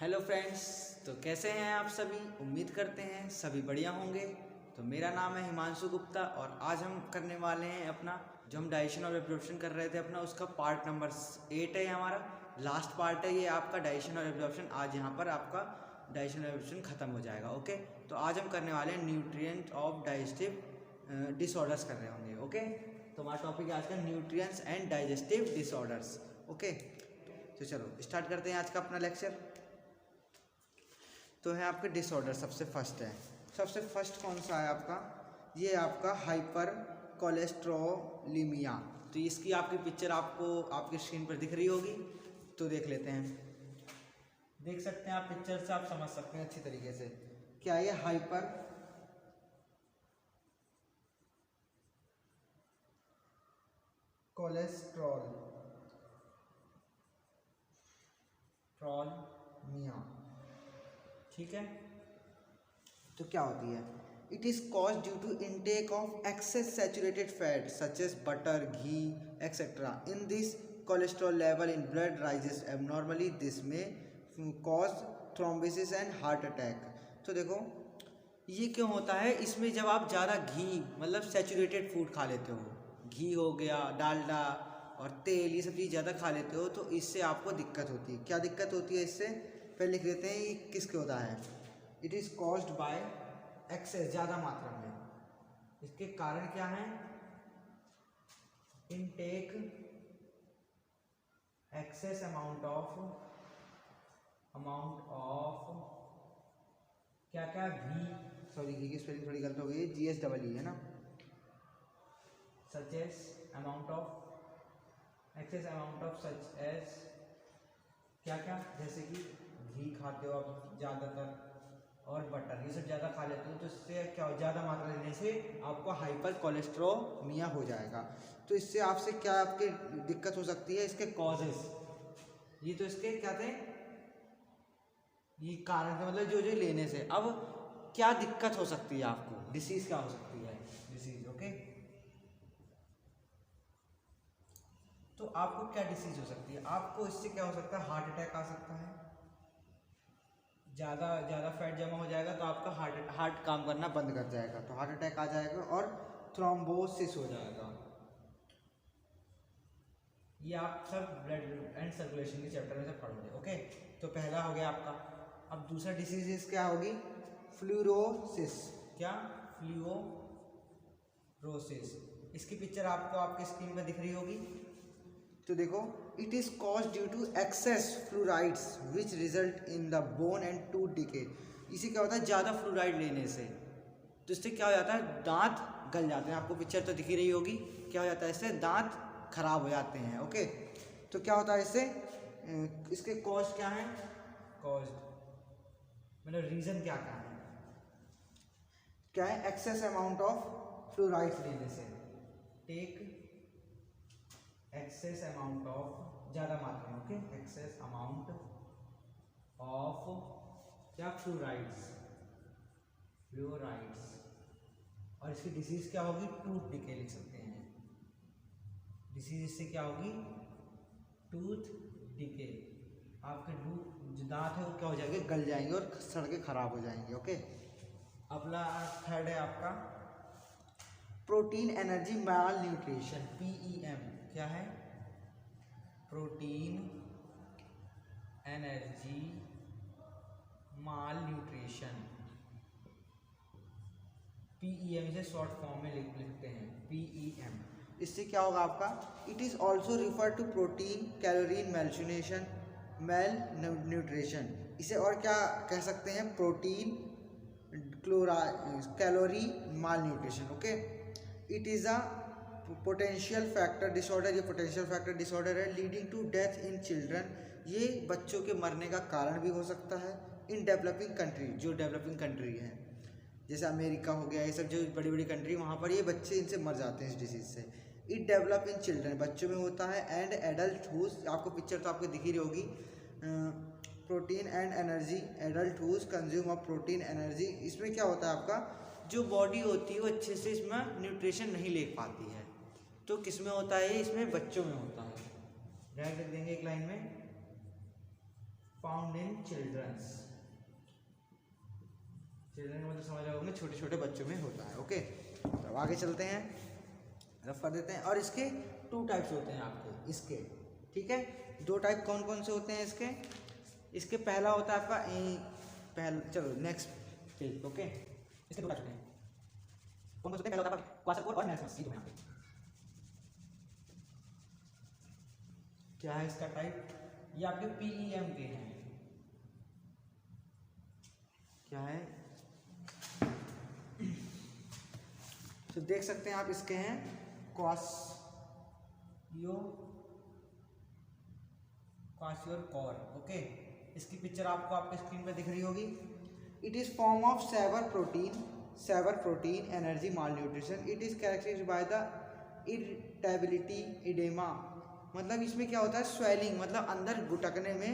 Hello friends. तो कैसे हैं आप सभी? उम्मीद करते हैं सभी बढ़िया होंगे। तो मेरा नाम है हिमांशु गुप्ता और आज हम करने वाले हैं अपना जो हम डाइजेशन और एब्जॉर्प्शन कर रहे थे अपना उसका पार्ट नंबर 8 है हमारा लास्ट पार्ट है ये आपका डाइजेशन और एब्जॉर्प्शन। आज यहाँ पर आपका डाइजेशन और एब्जॉर्प्शन ख़त्म हो जाएगा। ओके, तो आज हम करने वाले हैं न्यूट्रिएंट ऑफ डाइजेस्टिव डिसऑर्डर्स कर रहे होंगे। ओके, तो हमारा टॉपिक है आज का nutrients and digestive disorders. Okay, तो चलो स्टार्ट करते हैं आज का अपना लेक्चर। तो है आपके डिसऑर्डर। सबसे फर्स्ट कौन सा है आपका? ये आपका हाइपर कोलेस्ट्रोलिमिया। तो इसकी आपकी पिक्चर आपको आपकी स्क्रीन पर दिख रही होगी, तो देख लेते हैं। देख सकते हैं आप पिक्चर से, आप समझ सकते हैं अच्छी तरीके से। क्या ये हाइपर कोलेस्ट्रोलिमिया, ठीक है? तो क्या होती है? It is cause due to intake of excess saturated fat such as butter, घी et cetera. In this cholesterol level in blood rises abnormally. This में cause thrombosis and heart attack. तो देखो ये क्यों होता है? इसमें जब आप ज़्यादा घी मतलब सैचुरेटेड फूड खा लेते हो, घी हो गया, डालडा और तेल, ये सब चीज़ ज़्यादा खा लेते हो, तो इससे आपको दिक्कत होती है। क्या दिक्कत होती है इससे? पहले लिख लेते हैं ये किसके होता है। It is caused by access, ज़्यादा मात्रा में। इसके कारण क्या हैं? इनटेक एक्सेस अमाउंट ऑफ क्या क्या घी, सॉरी घी की स्पेलिंग थोड़ी गलत हो गई, GSEE है ना। Such as amount of excess amount of such as क्या क्या, जैसे कि घी खाते हो आप ज़्यादातर और बटर, ये सब ज़्यादा खा लेते हो, तो इससे क्या हो, ज़्यादा मात्रा लेने से आपको हाइपर कोलेस्ट्रोमिया हो जाएगा। तो इससे आपसे क्या आपकी दिक्कत हो सकती है? इसके कॉजेस, ये तो इसके क्या थे, ये कारण थे, मतलब जो जो लेने से। अब क्या दिक्कत हो सकती है आपको? डिसीज क्या हो सकती है? Disease, okay. तो आपको क्या डिसीज हो सकती है? आपको इससे क्या हो सकता है? हार्ट अटैक आ सकता है। ज़्यादा फैट जमा हो जाएगा तो आपका हार्ट काम करना बंद कर जाएगा, तो हार्ट अटैक आ जाएगा और थ्रोम्बोसिस हो जाएगा। ये आप सब ब्लड एंड सर्कुलेशन के चैप्टर में से पढ़ोगे। ओके, तो पहला हो गया आपका। अब दूसरा डिसीज क्या होगी? फ्लूरोसिस। क्या? फ्लूरोसिस। इसकी पिक्चर आपको आपके स्क्रीन पर दिख रही होगी, तो देखो। It is cause due to excess fluorides which result in the bone and tooth decay. इसे क्या होता है? ज़्यादा फ्लोराइड लेने से, तो इससे क्या हो जाता है? दांत गल जाते हैं। आपको पिक्चर तो दिख ही रही होगी। क्या हो जाता है इससे? दांत खराब हो जाते हैं। ओके, तो क्या होता है इससे? इसके कॉज क्या है? कॉज मतलब रीज़न क्या क्या है? क्या है? एक्सेस अमाउंट ऑफ फ्लोराइड्स लेने से। टेक एक्सेस अमाउंट ऑफ, ज़्यादा मात्रा में, ओके, एक्सेस अमाउंट ऑफ क्या? फ्लोराइड्स। और इसकी डिसीज क्या होगी? टूथ डिके लिख सकते हैं। डिसीज इससे क्या होगी? Tooth decay. आपके जो दांत है वो क्या हो जाएंगे? गल जाएंगे और सड़ के खराब हो जाएंगे। ओके, अगला थर्ड है आपका protein energy malnutrition, PEM। क्या है? Protein energy malnutrition, PEM से शॉर्ट फॉर्म में लिखते हैं, PEM। इससे क्या होगा आपका? It is also refer to protein calorie malnutrition malnutrition. इसे और क्या कह सकते हैं? Protein calorie malnutrition. Okay, it is a potential factor disorder. ये पोटेंशियल फैक्टर डिसऑर्डर है leading to death in children. ये बच्चों के मरने का कारण भी हो सकता है इन डेवलपिंग कंट्री, जो डेवलपिंग कंट्री है जैसे अमेरिका हो गया, ये सब जो बड़ी बड़ी कंट्री, वहाँ पर ये बच्चे इनसे मर जाते हैं इस डिसीज से। इट डेवलप इन चिल्ड्रन, बच्चों में होता है। एंड एडल्ट हुज, आपको पिक्चर तो आपको दिख ही रही होगी। Protein and energy, adult whose consume of protein energy. इसमें क्या होता है? आपका जो बॉडी होती है वो अच्छे से इसमें न्यूट्रिशन नहीं ले पाती है। तो किस में होता है? इसमें बच्चों में होता है। डायरेक्ट लिख देंगे एक लाइन में, फाउंड इन चिल्ड्रंस, चिल्ड्रन का मतलब समझ रहे होंगे छोटे छोटे बच्चों में होता है। ओके, तो आगे चलते हैं, रफ कर देते हैं। और इसके 2 टाइप्स होते हैं आपके इसके, ठीक है। 2 टाइप कौन कौन से होते हैं इसके? इसके पहला होता है आपका चलो नेक्स्ट पेज। ओके, इसके 2 टाइप होते हैं, कौन कौन से होते हैं? पहला होता है आपका क्वासरकोर और मेरस्मस, ये दो यहाँ पे। क्या है इसका टाइप? ये आपके PEM के हैं। क्या है? तो देख सकते हैं आप, इसके हैं क्वासियोर। ओके, इसकी पिक्चर आपको आपके स्क्रीन पे दिख रही होगी। It is form of severe protein energy malnutrition. It is characterised by the irritability oedema. मतलब इसमें क्या होता है? स्वेलिंग, मतलब अंदर गुटकने में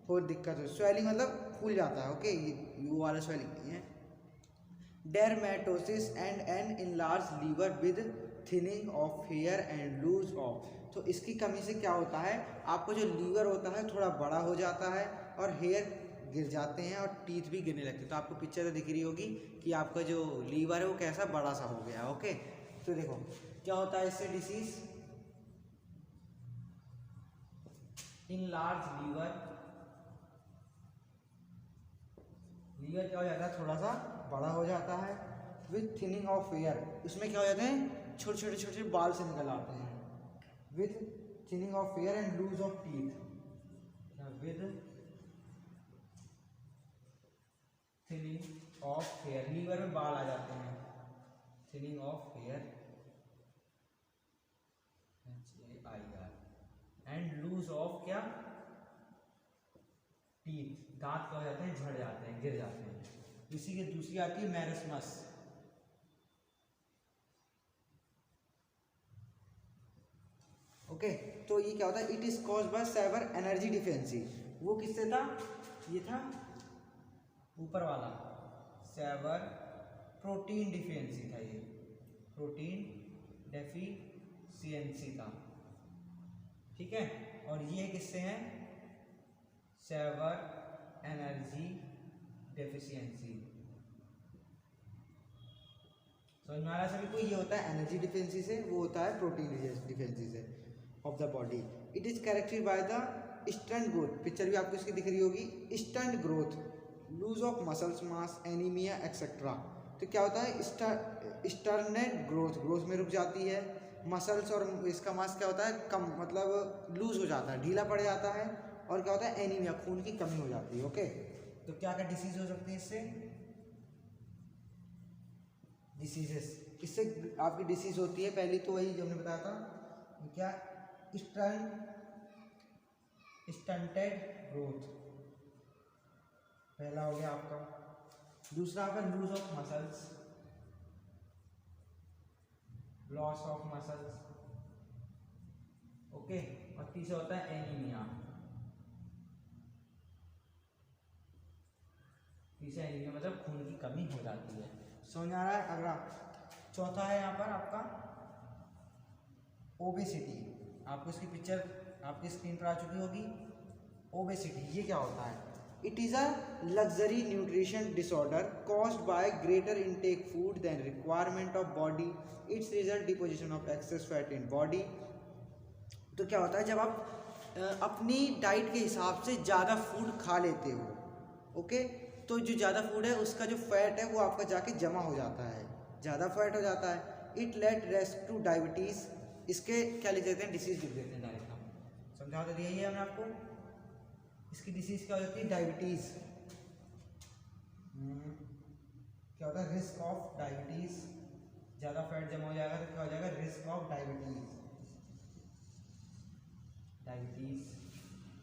हो दिक्कत हो। स्वेलिंग मतलब फूल जाता है। ओके, ये वाला स्वेलिंग नहीं है। Dermatosis and an enlarge liver with thinning of hair and loose of. तो इसकी कमी से क्या होता है? आपको जो लीवर होता है थोड़ा बड़ा हो जाता है और हेयर गिर जाते हैं और टीथ भी गिरने लगते हैं। तो आपको पिक्चर तो दिख रही होगी कि आपका जो लीवर है वो कैसा बड़ा सा हो गया। ओके, तो देखो क्या होता है इससे डिसीज? इनलार्ज लीवर क्या हो जाता है? थोड़ा सा बड़ा हो जाता है। विथ थिनिंग ऑफ हेयर, इसमें क्या हो जाते हैं? छोटे छोटे बाल से निकल आते हैं। With thinning of hair and loose of teeth. With thinning of hair, liver में बाल आ जाते हैं। Thinning of hair and loose of क्या? टीथ, दांत क्या हो जाते हैं? झड़ जाते हैं, गिर जाते हैं। इसी की दूसरी आती है मेरस्मस। ओके, तो ये क्या होता है? It is caused by severe energy deficiency. वो किससे था? ये था ऊपर वाला, सेवर प्रोटीन डिफिशिएंसी था। ये प्रोटीन डेफिशिएंसी था, ठीक है। और ये किससे है? Severe energy deficiency. समझ में आ रहा है सभी को? ये होता है एनर्जी डिफिशिएंसी से, वो होता है प्रोटीन डिफिशिएंसी से of the body. It is characterised by the stunt growth, picture भी आपको इसकी दिख रही होगी। Stunt growth, lose of muscles mass, anaemia etcetera. तो क्या होता है? स्टर्नेट ग्रोथ में रुक जाती है। मसल्स और इसका मास क्या होता है? कम, मतलब लूज हो जाता है, ढीला पड़ जाता है। और क्या होता है? एनीमिया, खून की कमी हो जाती है। ओके, तो क्या क्या डिसीज हो सकती है इससे? डिसीजेस, इससे आपकी डिसीज होती है पहली तो वही जो हमने बताया था, क्या? स्टंटेड ग्रोथ पहला हो गया आपका। दूसरा आपका lose of muscles, loss of muscles. Okay, और तीसरा होता है एनीमिया। तीसरा एनीमिया मतलब खून की कमी हो जाती है। समझ आ रहा है? अगला चौथा है यहाँ पर आपका ओबेसिटी। आपको इसकी पिक्चर आपकी स्क्रीन पर आ चुकी होगी। ओबेसिटी ये क्या होता है? It is a luxury nutrition disorder caused by greater intake food than requirement of body. It's result deposition of excess fat in body. तो क्या होता है? जब आप अपनी डाइट के हिसाब से ज़्यादा फूड खा लेते हो, ओके, तो जो ज़्यादा फूड है उसका जो फैट है वो आपका जाके जमा हो जाता है, ज़्यादा फैट हो जाता है। It let rest two diabetes. इसके क्या लिख देते हैं? डिसीज लिख देते हैं डायरेक्ट। हम समझा तो दिया ही है हमने आपको। इसकी डिसीज क्या हो जाती है? डायबिटीज़। क्या होता है? Risk of diabetes. ज़्यादा फैट जमा हो जाएगा तो क्या हो जाएगा? Risk of diabetes.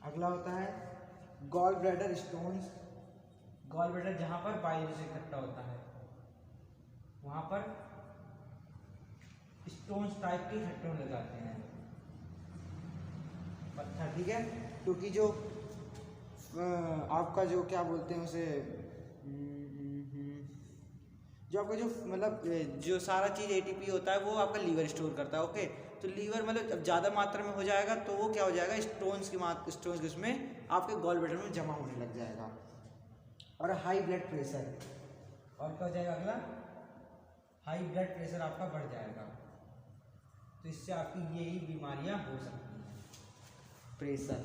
अगला होता है gall bladder stones. Gall bladder जहाँ पर बाइल से इकट्ठा होता है वहाँ पर स्टोन्स टाइप के इकट्ठे होने जाते हैं, पत्थर, ठीक है। क्योंकि जो आपका जो क्या बोलते हैं उसे, जो आपका जो मतलब जो सारा चीज़ ATP होता है वो आपका लीवर स्टोर करता है। ओके, तो लीवर मतलब जब ज़्यादा मात्रा में हो जाएगा तो वो क्या हो जाएगा, स्टोन्स उसमें आपके गॉल ब्लैडर में जमा होने लग जाएगा। और हाई ब्लड प्रेशर, और क्या हो जाएगा अगला, हाई ब्लड प्रेशर आपका बढ़ जाएगा, तो इससे आपकी यही बीमारियां हो सकती हैं। प्रेशर,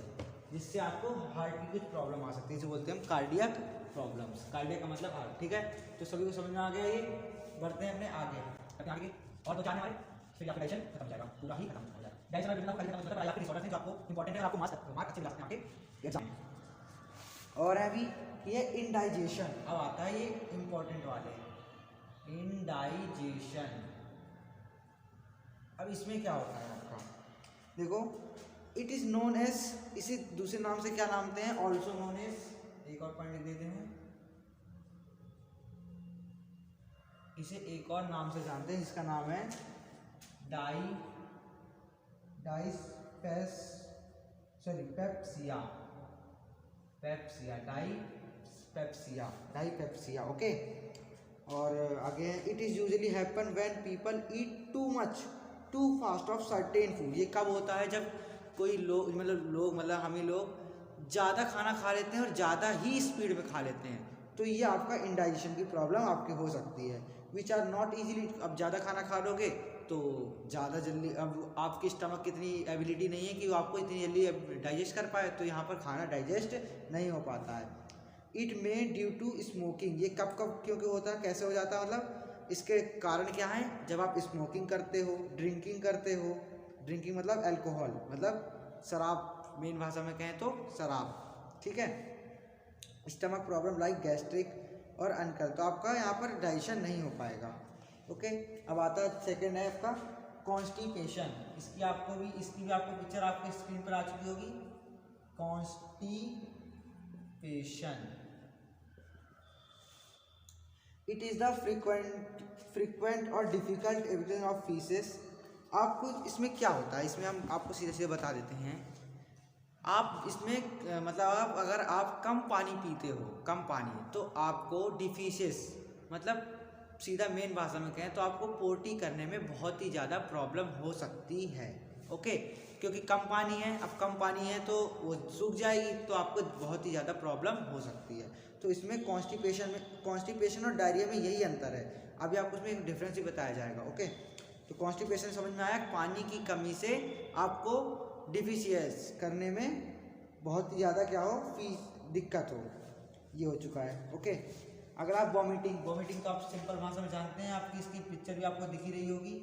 जिससे आपको हार्ट की कुछ प्रॉब्लम आ सकती है, जिसे बोलते हैं हम कार्डियक प्रॉब्लम्स। कार्डियक का मतलब हार्ट, ठीक है। तो सभी को समझ में आ गया ये। बढ़ते हैं अपने आगे और तो जाने वाले, फिर आपका डाइजेशन खत्म हो जाएगा, पूरा ही खत्म हो जाएगा। डाइजेशन में खत्म हो जाता है, आपके डिसऑर्डर्स हैं जो आपको इंपॉर्टेंट है, आपको मार्क अच्छे मिल सकते हैं आपके एग्जाम। और अभी ये इंडाइजेशन, अब आता है ये इंपॉर्टेंट वाले, इंडाइजेशन। अब इसमें क्या होता है आपका, देखो, इट इज नोन एज, इसी दूसरे नाम से क्या नामते हैं, ऑल्सो नोन एज, एक और पॉइंट लिख देते हैं, इसे एक और नाम से जानते हैं जिसका नाम है डाइपेप्सिया, ओके। और आगे, it is usually happen when people eat too much too fast of certain food. ये कब होता है, जब कोई लोग मतलब हम ही लोग ज़्यादा खाना खा लेते हैं और ज़्यादा ही स्पीड में खा लेते हैं, तो ये आपका इंडाइजेशन की प्रॉब्लम आपकी हो सकती है। विच आर नॉट ईजिली, अब ज़्यादा खाना खा लोगे तो ज़्यादा जल्दी, अब आपकी स्टमक की इतनी एबिलिटी नहीं है कि वो आपको इतनी जल्दी डाइजेस्ट कर पाए, तो यहाँ पर खाना डाइजेस्ट नहीं हो पाता है। It may due to smoking, ये कब क्योंकि होता है, कैसे हो जाता है, मतलब इसके कारण क्या है, जब आप स्मोकिंग करते हो, ड्रिंकिंग करते हो, ड्रिंकिंग मतलब अल्कोहल, मतलब शराब, मेन भाषा में कहें तो शराब, ठीक है। स्टमक प्रॉब्लम लाइक गैस्ट्रिक और अनकल, तो आपका यहाँ पर डाइजेशन नहीं हो पाएगा, ओके। अब आता है सेकेंड है आपका कॉन्स्टिपेशन। इसकी भी आपको पिक्चर आपके स्क्रीन पर आ चुकी होगी। Constipation, it is the frequent और डिफिकल्ट एविक्शन ऑफ फीसेस। आपको इसमें क्या होता है, इसमें हम आपको सीधे सीधे बता देते हैं। आप इसमें मतलब अगर आप कम पानी पीते हो, कम पानी, तो आपको डिफिशेस, मतलब सीधा मेन भाषा में कहें तो आपको पोटी करने में बहुत ही ज़्यादा प्रॉब्लम हो सकती है, ओके। क्योंकि कम पानी है, अब कम पानी है तो वो सूख जाएगी, तो आपको बहुत ही ज़्यादा प्रॉब्लम हो सकती है। तो इसमें कॉन्स्टिपेशन और डायरिया में यही अंतर है। अभी आपको उसमें एक डिफरेंस ही बताया जाएगा, ओके। तो कॉन्स्टिपेशन समझ में आया, पानी की कमी से आपको डिफिशियंस करने में बहुत ही ज़्यादा क्या हो, दिक्कत हो, ये हो चुका है, ओके। अगर आप वॉमिटिंग तो आप सिंपल भाषा में जानते हैं, आपकी इसकी पिक्चर भी आपको दिखी रही होगी।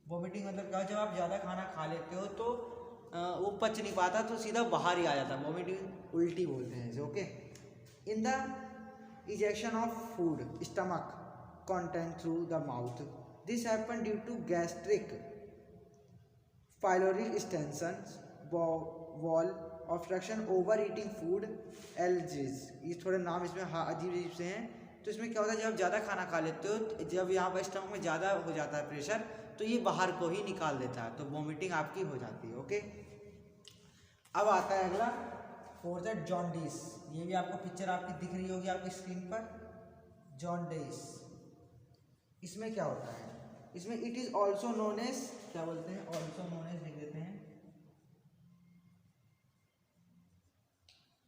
वॉमिटिंग मतलब क्या, जब आप ज़्यादा खाना खा लेते हो तो वो पच नहीं पाता, तो सीधा बाहर ही आ जाता है, वॉमिटिंग उल्टी बोलते हैं इसे, okay. In the ejection of food stomach content through the mouth, this happen due to gastric pyloric extension, wall obstruction, over eating food, allergies. ये थोड़े नाम इसमें अजीब से हैं। तो इसमें क्या होता है, जब आप ज़्यादा खाना खा लेते हो, जब यहाँ पर स्टमक में ज़्यादा हो जाता है प्रेशर, तो ये बाहर को ही निकाल देता है, तो वॉमिटिंग आपकी हो जाती है, ओके। अब आता है अगला, फॉर द जॉन्डिस। ये भी आपको पिक्चर आपकी दिख रही होगी आपकी स्क्रीन पर, जॉन्डिस। इसमें क्या होता है, इसमें it is also known as, क्या बोलते हैं, ऑल्सो नोन एज लिख देते हैं,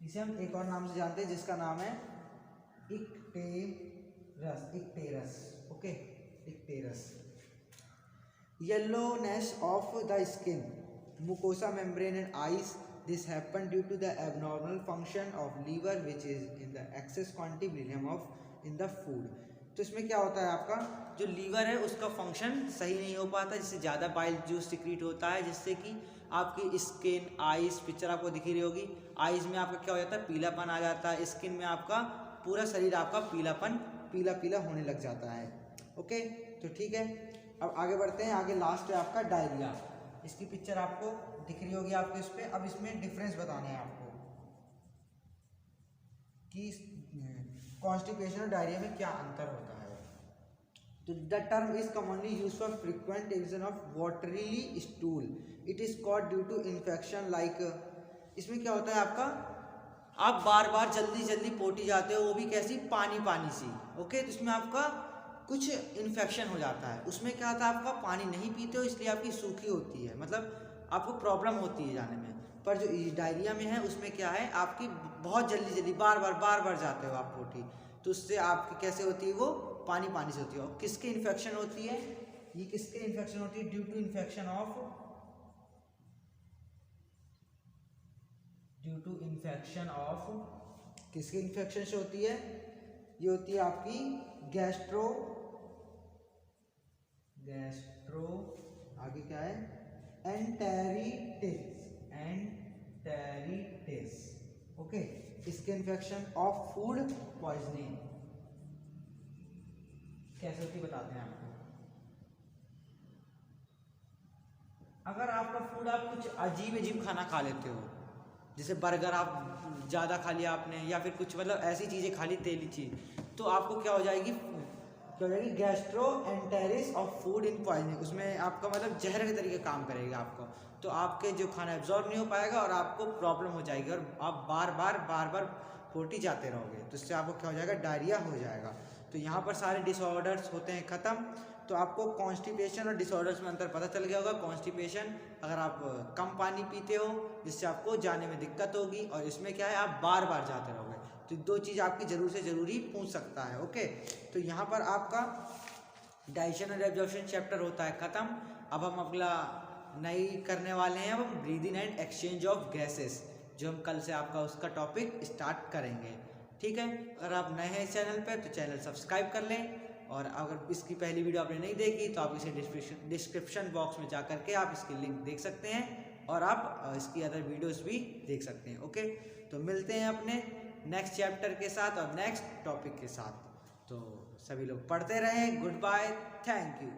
इसे हम एक और नाम से जानते हैं जिसका नाम है icterus, okay, icterus. Yellowness of the skin, mucosa membrane and eyes, this happen due to the abnormal function of liver which is in the excess quantity minimum of in the food. तो इसमें क्या होता है, आपका जो liver है उसका function सही नहीं हो पाता, जिससे ज़्यादा बाइल जूस सिक्रीट होता है, जिससे कि आपकी स्किन, आइज़, पिक्चर आपको दिख रही होगी, आइज़ में आपका क्या हो जाता है, पीलापन आ जाता है, स्किन में आपका पूरा शरीर आपका पीला होने लग जाता है, ओके। तो ठीक है, अब आगे बढ़ते हैं। आगे लास्ट है आपका डायरिया। इसकी पिक्चर आपको दिख रही होगी आपके इस पर। अब इसमें डिफरेंस बताने हैं आपको कि कॉन्स्टिपेशन और डायरिया में क्या अंतर होता है। तो the term is commonly used for frequent eviction of watery stool, it is called due to infection like. इसमें क्या होता है आपका, आप बार बार जल्दी पोटी जाते हो, वो भी कैसी, पानी सी, ओके। तो इसमें आपका कुछ इन्फेक्शन हो जाता है, उसमें क्या होता है आपका पानी नहीं पीते हो इसलिए आपकी सूखी होती है, मतलब आपको प्रॉब्लम होती है जाने में। पर जो डायरिया में है उसमें क्या है आपकी बहुत जल्दी जल्दी बार बार जाते हो आप पोटी, तो उससे आपकी कैसे होती है वो पानी पानी से होती है। और किसके इन्फेक्शन होती है, ये किसके इन्फेक्शन होती है, ड्यू टू इन्फेक्शन ऑफ किसके इन्फेक्शन से होती है, ये होती है आपकी गैस्ट्रो आगे क्या है एंटेरिटिस। ओके, इसके इन्फेक्शन ऑफ फूड पॉइजनिंग कैसे होती बताते हैं आपको। अगर आपका फूड आप कुछ अजीब खाना खा लेते हो, जैसे बर्गर आप ज़्यादा खा लिया आपने, या फिर कुछ मतलब ऐसी चीज़ें खा ली तेली चीज़, तो आपको क्या हो जाएगी gastroenteritis of food in poisoning, उसमें आपका मतलब जहर के तरीके काम करेगा आपको, तो आपके जो खाना एब्जॉर्ब नहीं हो पाएगा और आपको प्रॉब्लम हो जाएगी और आप बार बार पोटी जाते रहोगे, तो इससे आपको क्या हो जाएगा डायरिया हो जाएगा। तो यहाँ पर सारे डिसऑर्डर्स होते हैं ख़त्म। तो आपको कॉन्स्टिपेशन और डिसऑर्डर्स में अंतर पता चल गया होगा। कॉन्स्टिपेशन अगर आप कम पानी पीते हो जिससे आपको जाने में दिक्कत होगी, और इसमें क्या है आप बार जाते रहोगे, तो दो चीज़ आपकी ज़रूर से ज़रूरी पूछ सकता है। ओके, तो यहाँ पर आपका डाइजेशन और एब्जॉर्प्शन चैप्टर होता है ख़त्म। अब हम अगला नई करने वाले हैं, अब हम breathing and exchange of gases, जो हम कल से आपका उसका टॉपिक स्टार्ट करेंगे। ठीक है, अगर आप नए हैं इस चैनल पर तो चैनल सब्सक्राइब कर लें, और अगर इसकी पहली वीडियो आपने नहीं देखी तो आप इसे डिस्क्रिप्शन बॉक्स में जा करके आप इसकी लिंक देख सकते हैं, और आप इसकी अदर वीडियोस भी देख सकते हैं। ओके, तो मिलते हैं अपने नेक्स्ट चैप्टर के साथ और नेक्स्ट टॉपिक के साथ। तो सभी लोग पढ़ते रहें। Goodbye, thank you.